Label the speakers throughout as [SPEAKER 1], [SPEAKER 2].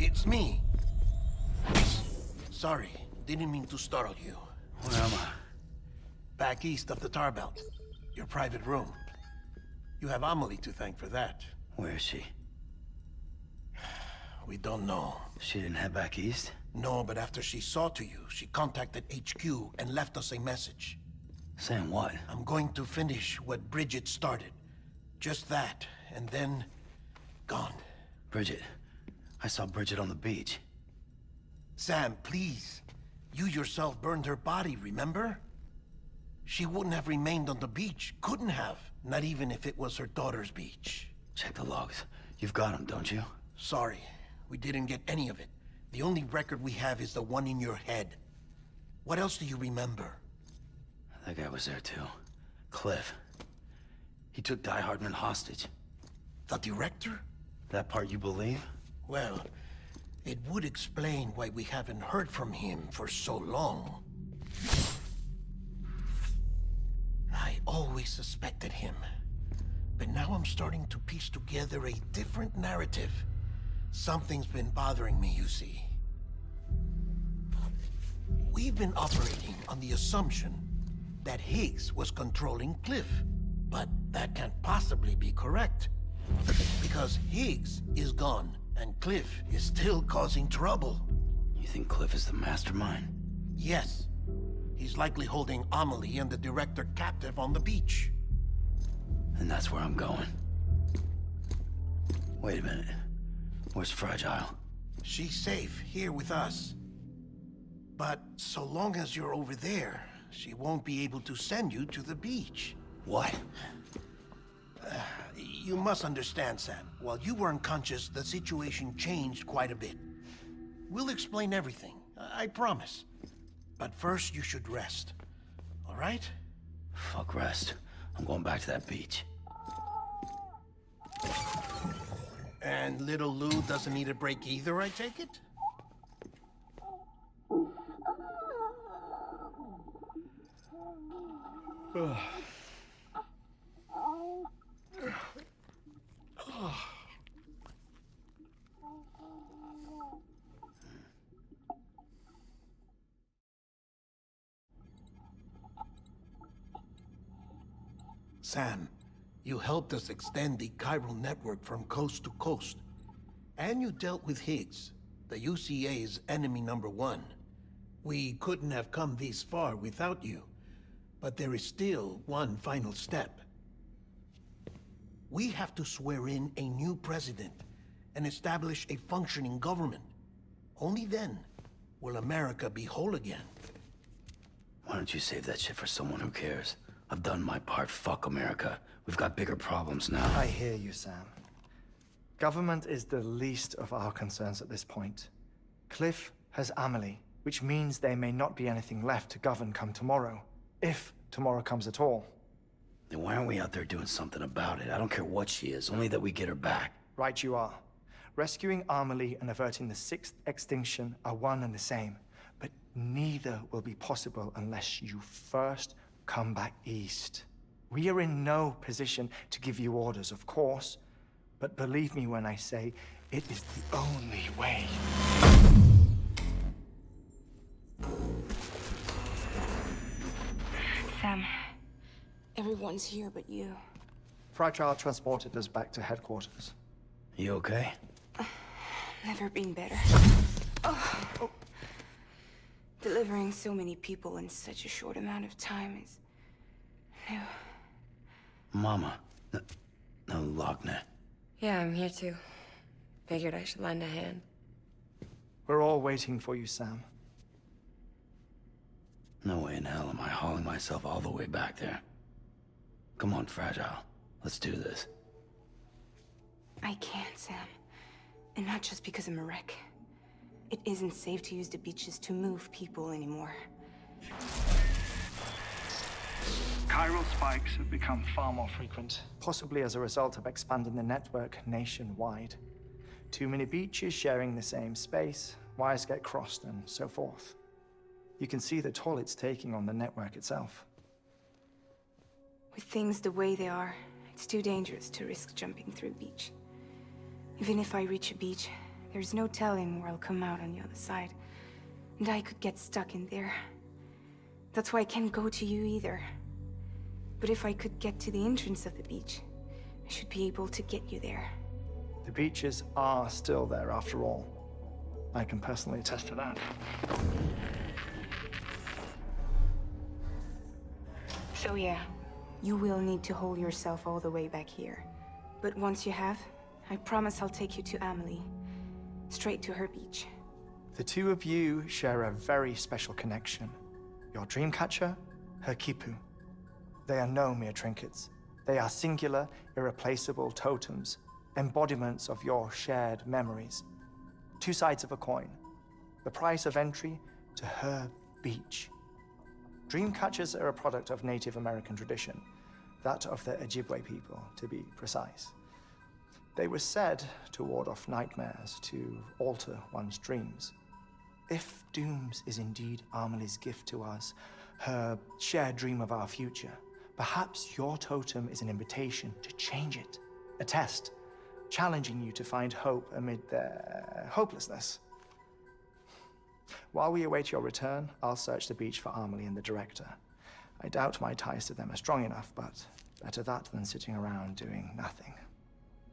[SPEAKER 1] It's me. Sorry, didn't mean to startle you.
[SPEAKER 2] Where am I?
[SPEAKER 1] Back east of the tar belt. Your private room. You have Amelie to thank for that.
[SPEAKER 2] Where is she?
[SPEAKER 1] We don't know.
[SPEAKER 2] She didn't head back east?
[SPEAKER 1] No, but after she saw to you, she contacted HQ and left us a message.
[SPEAKER 2] Saying what?
[SPEAKER 1] I'm going to finish what Bridget started. Just that, and then... gone.
[SPEAKER 2] Bridget. I saw Bridget on the beach.
[SPEAKER 1] Sam, please. You yourself burned her body, remember? She wouldn't have remained on the beach. Couldn't have. Not even if it was her daughter's beach.
[SPEAKER 2] Check the logs. You've got them, don't you?
[SPEAKER 1] Sorry. We didn't get any of it. The only record we have is the one in your head. What else do you remember?
[SPEAKER 2] That guy was there too. Cliff. He took Die-Hardman hostage.
[SPEAKER 1] The director?
[SPEAKER 2] That part you believe?
[SPEAKER 1] Well, it would explain why we haven't heard from him for so long. I always suspected him. But now I'm starting to piece together a different narrative. Something's been bothering me, you see. We've been operating on the assumption that Higgs was controlling Cliff. But that can't possibly be correct. Because Higgs is gone, and Cliff is still causing trouble.
[SPEAKER 2] You think Cliff is the mastermind?
[SPEAKER 1] Yes. He's likely holding Amelie and the director captive on the beach.
[SPEAKER 2] And that's where I'm going. Wait a minute. Where's Fragile?
[SPEAKER 1] She's safe here with us. But so long as you're over there, she won't be able to send you to the beach.
[SPEAKER 2] What?
[SPEAKER 1] You must understand, Sam. While you were unconscious, the situation changed quite a bit. We'll explain everything, I promise. But first, you should rest. All right?
[SPEAKER 2] Fuck rest. I'm going back to that beach.
[SPEAKER 1] And little Lou doesn't need a break either, I take it? Sam, you helped us extend the chiral network from coast to coast. And you dealt with Higgs, the UCA's enemy #1. We couldn't have come this far without you. But there is still one final step. We have to swear in a new president and establish a functioning government. Only then will America be whole again.
[SPEAKER 2] Why don't you save that shit for someone who cares? I've done my part. Fuck America. We've got bigger problems now.
[SPEAKER 3] I hear you, Sam. Government is the least of our concerns at this point. Cliff has Amelie, which means there may not be anything left to govern come tomorrow. If tomorrow comes at all.
[SPEAKER 2] Then why aren't we out there doing something about it? I don't care what she is, only that we get her back.
[SPEAKER 3] Right you are. Rescuing Amelie and averting the 6th extinction are one and the same. But neither will be possible unless you first come back east. We are in no position to give you orders, of course. But believe me when I say, it is the only way.
[SPEAKER 4] Sam, everyone's here but you.
[SPEAKER 3] Fragile transported us back to headquarters.
[SPEAKER 2] You okay?
[SPEAKER 4] Never been better. Oh. Delivering so many people in such a short amount of time is new.
[SPEAKER 2] Mama. No, Lochner.
[SPEAKER 5] Yeah, I'm here too. Figured I should lend a hand.
[SPEAKER 3] We're all waiting for you, Sam.
[SPEAKER 2] No way in hell am I hauling myself all the way back there. Come on, Fragile. Let's do this.
[SPEAKER 4] I can't, Sam. And not just because I'm a wreck. It isn't safe to use the beaches to move people anymore.
[SPEAKER 6] Chiral spikes have become
[SPEAKER 3] Far more frequent, possibly as a result of expanding the network nationwide. Too many beaches sharing the same space, wires get crossed, and so forth. You can see the toll it's taking on the network itself.
[SPEAKER 4] With things the way they are, it's too dangerous to risk jumping through a beach. Even if I reach a beach, There's no telling where I'll come out on the other side. And I could get stuck in there. That's why I can't go to you either. But if I could get to the entrance of the beach, I should be able to get you there.
[SPEAKER 3] The beaches are still there after all. I can personally attest to that.
[SPEAKER 4] So yeah, you will need to hold yourself all the way back here. But once you have, I promise I'll take you to Amelie. Straight to her beach.
[SPEAKER 3] The two of you share a very special connection. Your dreamcatcher, her quipu. They are no mere trinkets. They are singular, irreplaceable totems, embodiments of your shared memories. Two sides of a coin. The price of entry to her beach. Dreamcatchers are a product of Native American tradition, that of the Ojibwe people, to be precise. They were said to ward off nightmares, to alter one's dreams. If Dooms is indeed Amelie's gift to us, her shared dream of our future, perhaps your totem is an invitation to change it. A test, challenging you to find hope amid their hopelessness. While we await your return, I'll search the beach for Amelie and the director. I doubt my ties to them are strong enough, but better that than sitting around doing nothing.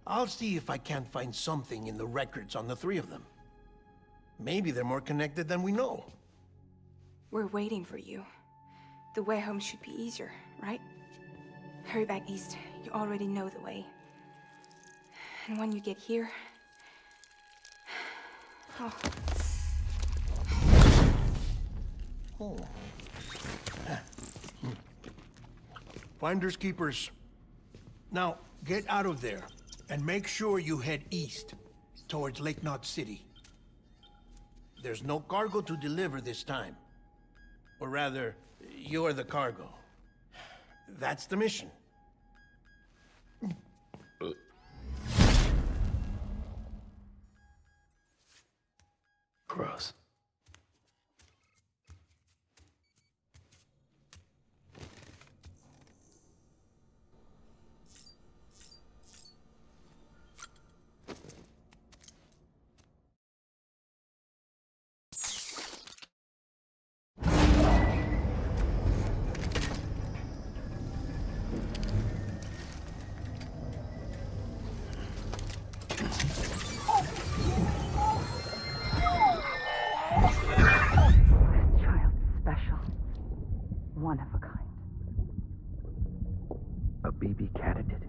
[SPEAKER 1] I'll see if I can't find something in the records on the three of them. Maybe they're more connected than we know.
[SPEAKER 4] We're waiting for you. The way home should be easier, right? Hurry back east. You already know the way. And when you get here... Oh.
[SPEAKER 1] Oh. Finders keepers. Now, get out of there, and make sure you head east, towards Lake Knot City. There's no cargo to deliver this time. Or rather, you're the cargo. That's the mission.
[SPEAKER 2] Gross.
[SPEAKER 7] Child special. One of a kind.
[SPEAKER 8] A baby candidate.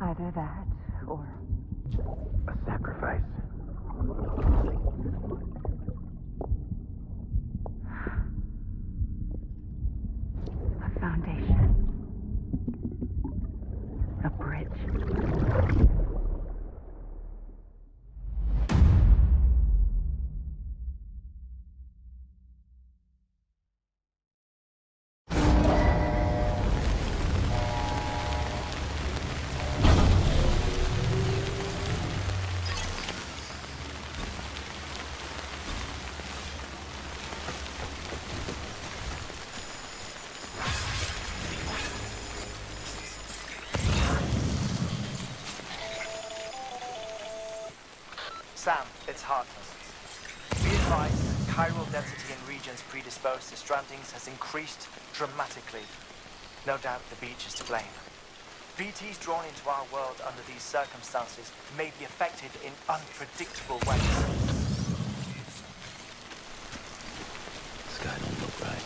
[SPEAKER 7] Either that, or...
[SPEAKER 8] A sacrifice.
[SPEAKER 7] a foundation. A bridge.
[SPEAKER 3] Sam, it's Hartman. Be advised, chiral density in regions predisposed to strandings has increased dramatically. No doubt the beach is to blame. BTs drawn into our world under these circumstances may be affected in unpredictable ways.
[SPEAKER 2] This guy don't look right.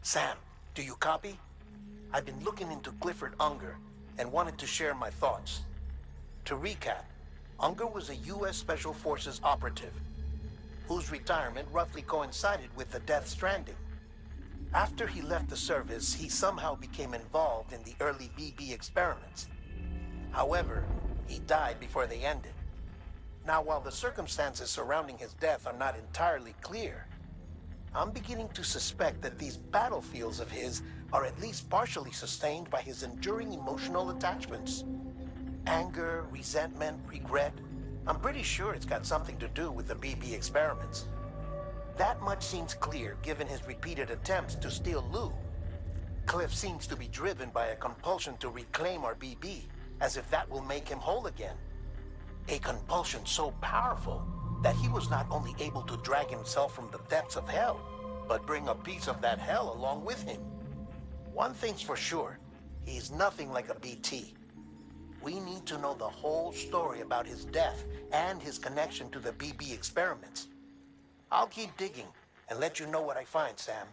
[SPEAKER 1] Sam, do you copy? I've been looking into Clifford Unger and wanted to share my thoughts. To recap, Unger was a U.S. Special Forces operative whose retirement roughly coincided with the Death Stranding. After he left the service, he somehow became involved in the early BB experiments. However, he died before they ended. Now, while the circumstances surrounding his death are not entirely clear, I'm beginning to suspect that these battlefields of his are at least partially sustained by his enduring emotional attachments. Anger, resentment, regret. I'm pretty sure it's got something to do with the BB experiments. That much seems clear given his repeated attempts to steal Lou. Cliff seems to be driven by a compulsion to reclaim our BB, as if that will make him whole again. A compulsion so powerful that he was not only able to drag himself from the depths of hell, but bring a piece of that hell along with him. One thing's for sure, he's nothing like a BT. We need to know the whole story about his death and his connection to the BB experiments. I'll keep digging and let you know what I find, Sam.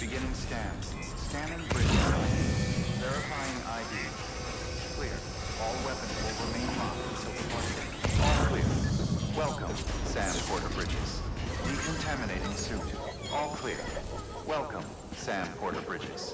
[SPEAKER 9] Beginning scan. Scanning bridge. Verifying ID. Clear. All weapons will remain locked until departure. All clear. Welcome, Sam Porter Bridges. Decontaminating suit. All clear. Welcome, Sam Porter Bridges.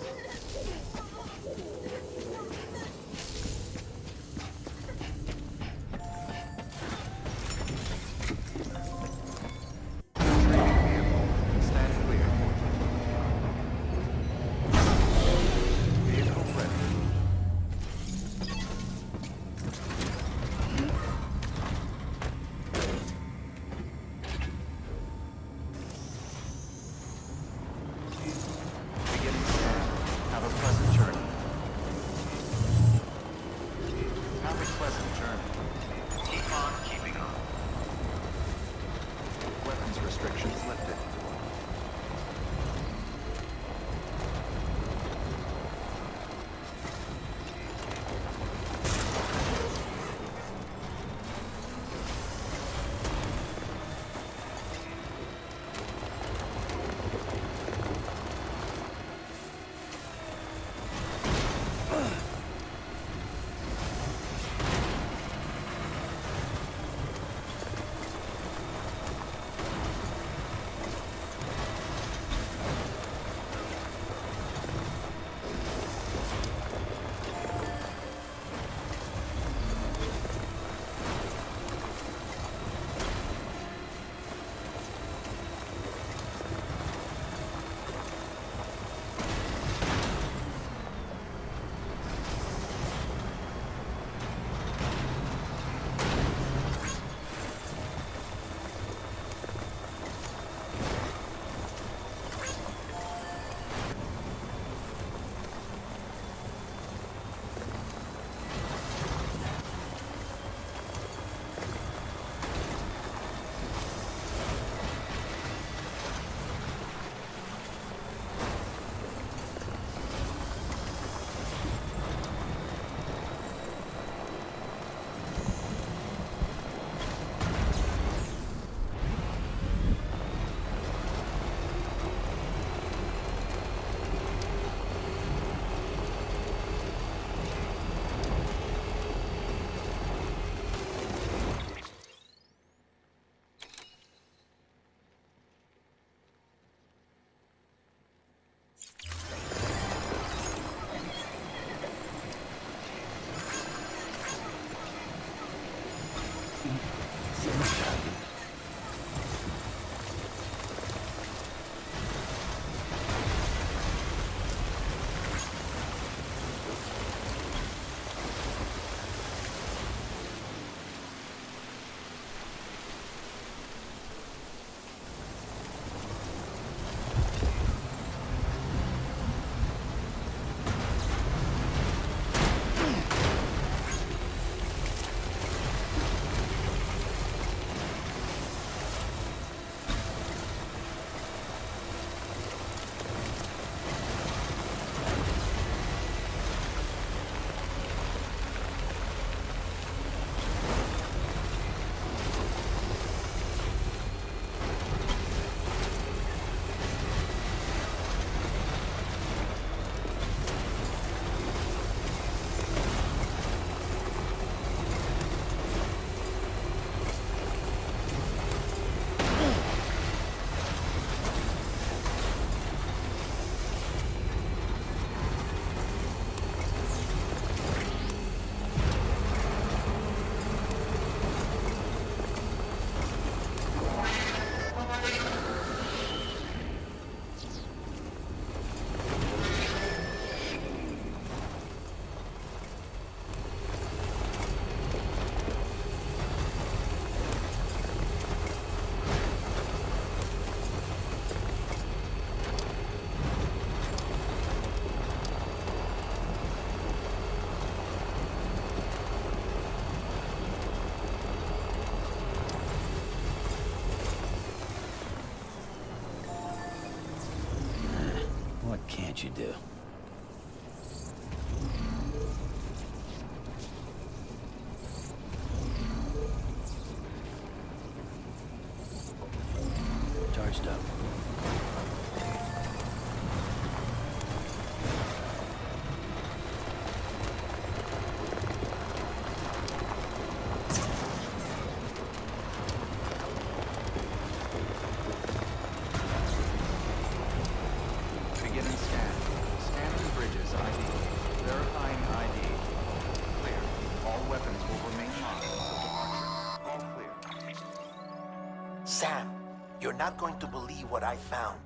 [SPEAKER 2] do. Charged up.
[SPEAKER 9] Beginning scan. Scanning bridges ID. Verifying ID. Clear. All weapons will remain locked until departure. All clear.
[SPEAKER 1] Sam, you're not going to believe what I found.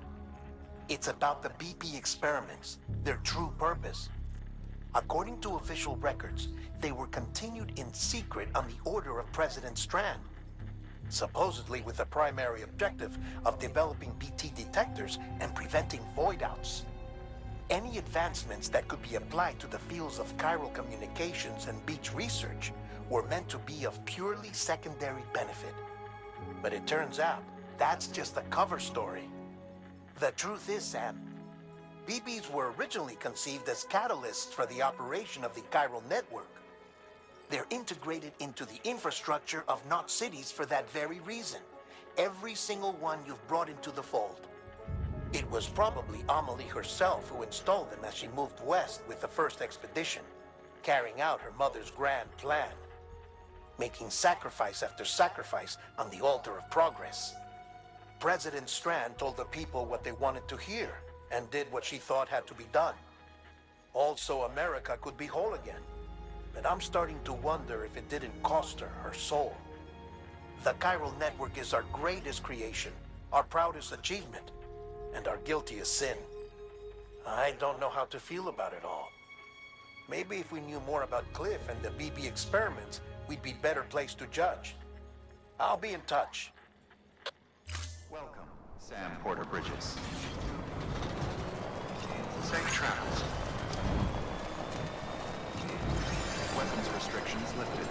[SPEAKER 1] It's about the BP experiments, their true purpose. According to official records, they were continued in secret on the order of President Strand, supposedly with the primary objective of developing BT detectors and preventing voidouts. Any advancements that could be applied to the fields of chiral communications and beach research were meant to be of purely secondary benefit. But it turns out, that's just a cover story. The truth is, Sam, BBs were originally conceived as catalysts for the operation of the chiral network. They're integrated into the infrastructure of not cities for that very reason. Every single one you've brought into the fold. It was probably Amelie herself who installed them as she moved west with the first expedition, carrying out her mother's grand plan, making sacrifice after sacrifice on the altar of progress. President Strand told the people what they wanted to hear and did what she thought had to be done. Also, America could be whole again. But I'm starting to wonder if it didn't cost her her soul. The chiral network is our greatest creation, our proudest achievement, and our guiltiest sin. I don't know how to feel about it all. Maybe if we knew more about Cliff and the BB experiments, we'd be better placed to judge. I'll be in touch.
[SPEAKER 9] Welcome, Sam Porter Bridges. Safe travels. Weapons restrictions lifted.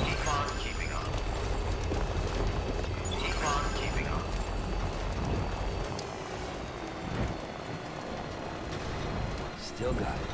[SPEAKER 10] Keep on keeping on. Keep on keeping on.
[SPEAKER 2] Still got it.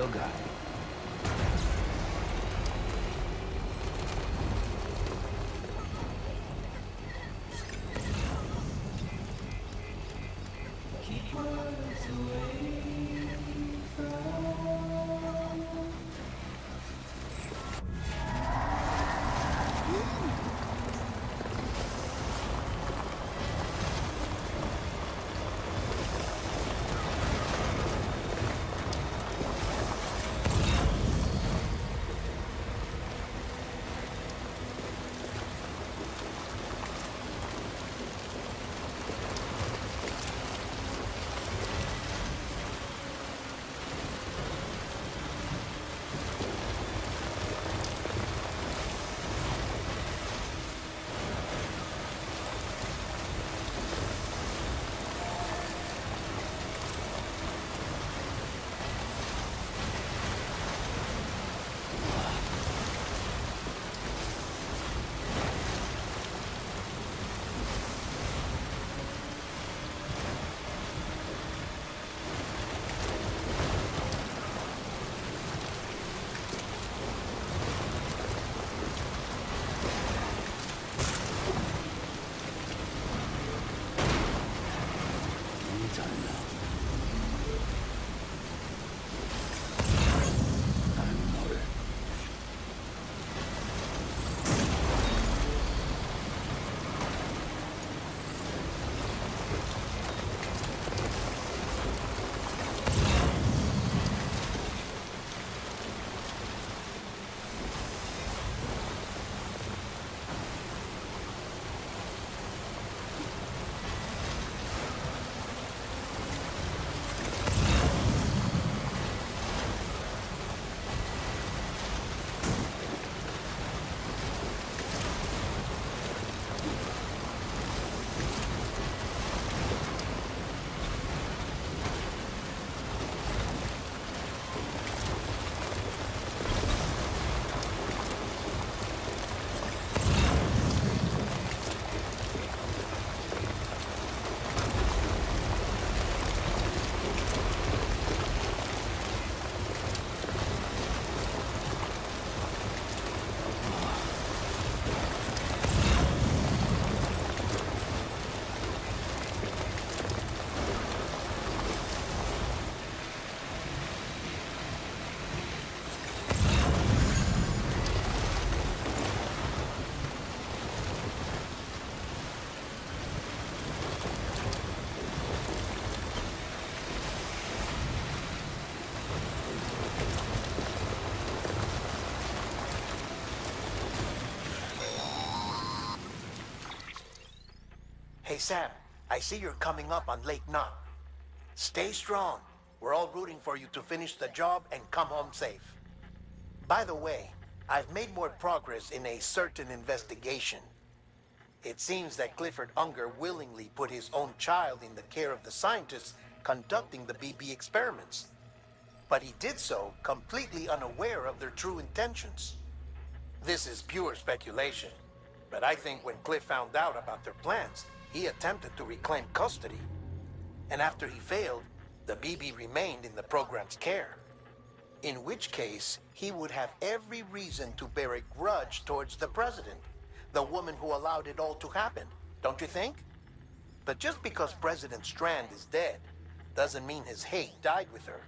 [SPEAKER 2] Still got it.
[SPEAKER 1] Hey, Sam, I see you're coming up on Lake Knot. Stay strong. We're all rooting for you to finish the job and come home safe. By the way, I've made more progress in a certain investigation. It seems that Clifford Unger willingly put his own child in the care of the scientists conducting the BB experiments. But he did so completely unaware of their true intentions. This is pure speculation, but I think when Cliff found out about their plans, he attempted to reclaim custody. And after he failed, the BB remained in the program's care. In which case, he would have every reason to bear a grudge towards the president, the woman who allowed it all to happen, don't you think? But just because President Strand is dead, doesn't mean his hate died with her.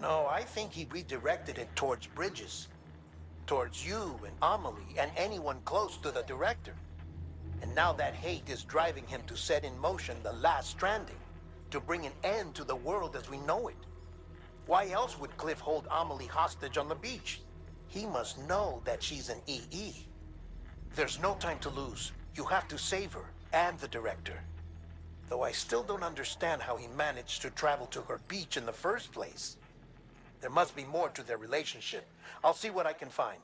[SPEAKER 1] No, I think he redirected it towards Bridges, towards you and Amelie and anyone close to the director. And now that hate is driving him to set in motion the last Stranding, to bring an end to the world as we know it. Why else would Cliff hold Amelie hostage on the beach? He must know that she's an EE. There's no time to lose. You have to save her and the director. Though I still don't understand how he managed to travel to her beach in the first place. There must be more to their relationship. I'll see what I can find.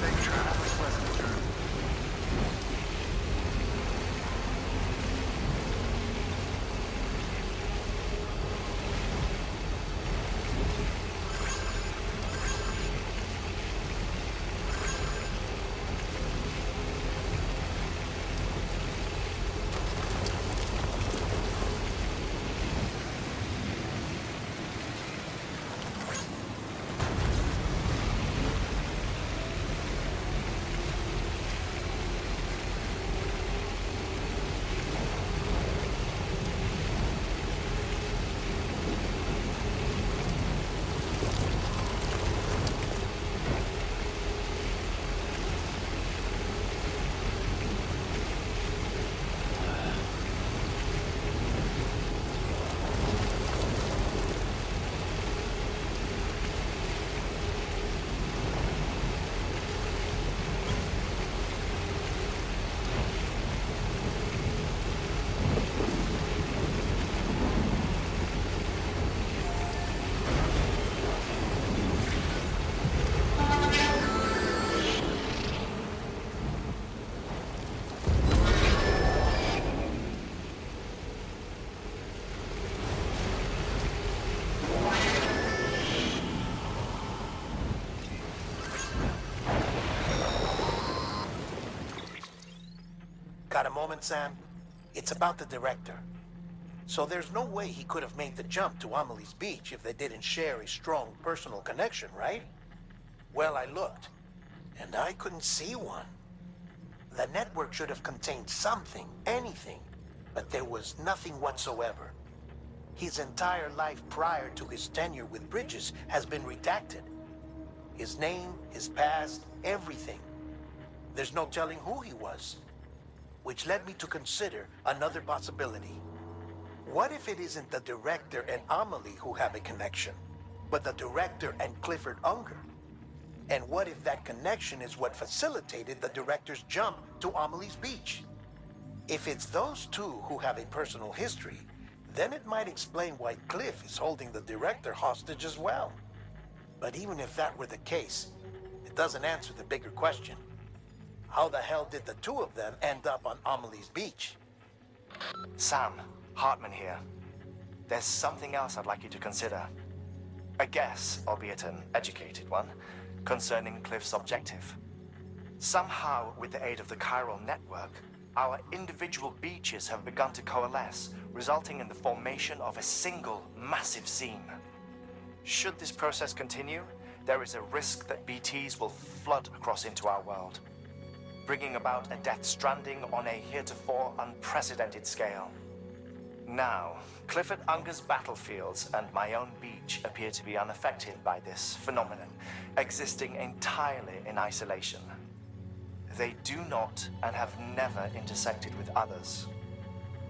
[SPEAKER 6] Safe travels, pleasant journey.
[SPEAKER 1] Got a moment, Sam? It's about the director. So there's no way he could have made the jump to Amelie's Beach if they didn't share a strong personal connection, right? Well, I looked, and I couldn't see one. The network should have contained something, anything, but there was nothing whatsoever. His entire life prior to his tenure with Bridges has been redacted. His name, his past, everything. There's no telling who he was. Which led me to consider another possibility. What if it isn't the director and Amelie who have a connection, but the director and Clifford Unger? And what if that connection is what facilitated the director's jump to Amelie's Beach? If it's those two who have a personal history, then it might explain why Cliff is holding the director hostage as well. But even if that were the case, it doesn't answer the bigger question. How the hell did the two of them end up on Amelie's Beach?
[SPEAKER 3] Sam, Hartman here. There's something else I'd like you to consider. A guess, albeit an educated one, concerning Cliff's objective. Somehow, with the aid of the chiral network, our individual beaches have begun to coalesce, resulting in the formation of a single massive seam. Should this process continue, there is a risk that BTs will flood across into our world, bringing about a death stranding on a heretofore unprecedented scale. Now, Clifford Unger's battlefields and my own beach appear to be unaffected by this phenomenon, existing entirely in isolation. They do not and have never intersected with others.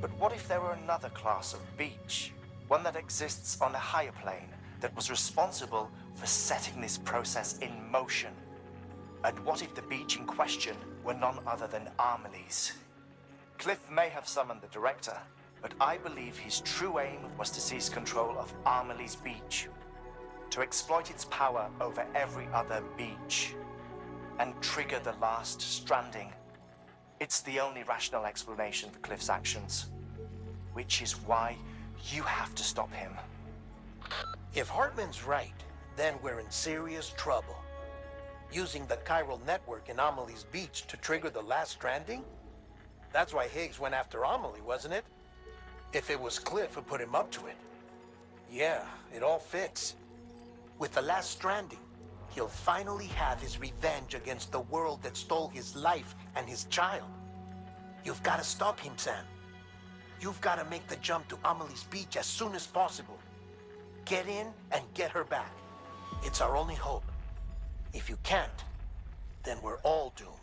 [SPEAKER 3] But what if there were another class of beach, one that exists on a higher plane, that was responsible for setting this process in motion? And what if the beach in question were none other than Amelie's? Cliff may have summoned the director, but I believe his true aim was to seize control of Amelie's Beach, to exploit its power over every other beach, and trigger the last stranding. It's the only rational explanation for Cliff's actions, which is why you have to stop him.
[SPEAKER 1] If Hartman's right, then we're in serious trouble. Using the chiral network in Amelie's Beach to trigger the last stranding? That's why Higgs went after Amelie, wasn't it? If it was Cliff who put him up to it. Yeah, it all fits. With the last stranding, he'll finally have his revenge against the world that stole his life and his child. You've got to stop him, Sam. You've got to make the jump to Amelie's Beach as soon as possible. Get in and get her back. It's our only hope. If you can't, then we're all doomed.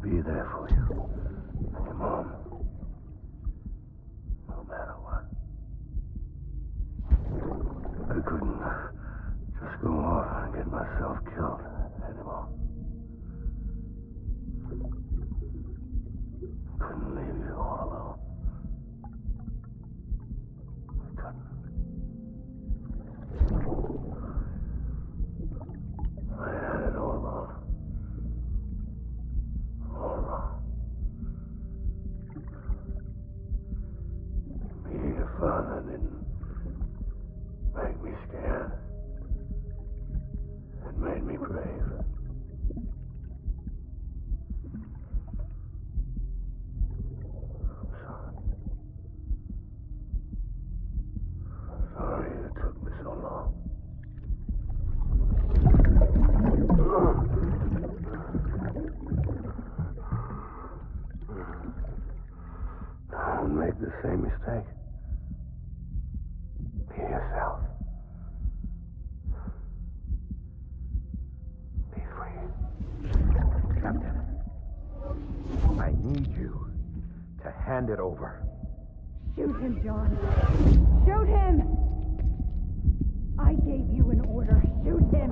[SPEAKER 8] Be there for you and your mom, no matter what. I couldn't just go off and get myself killed anymore. Couldn't leave you all alone. I couldn't. I had it all wrong. All wrong. the same mistake. Be yourself. Be free.
[SPEAKER 11] Captain, I need you to hand it over.
[SPEAKER 7] Shoot him, John. Shoot him! I gave you an order. Shoot him!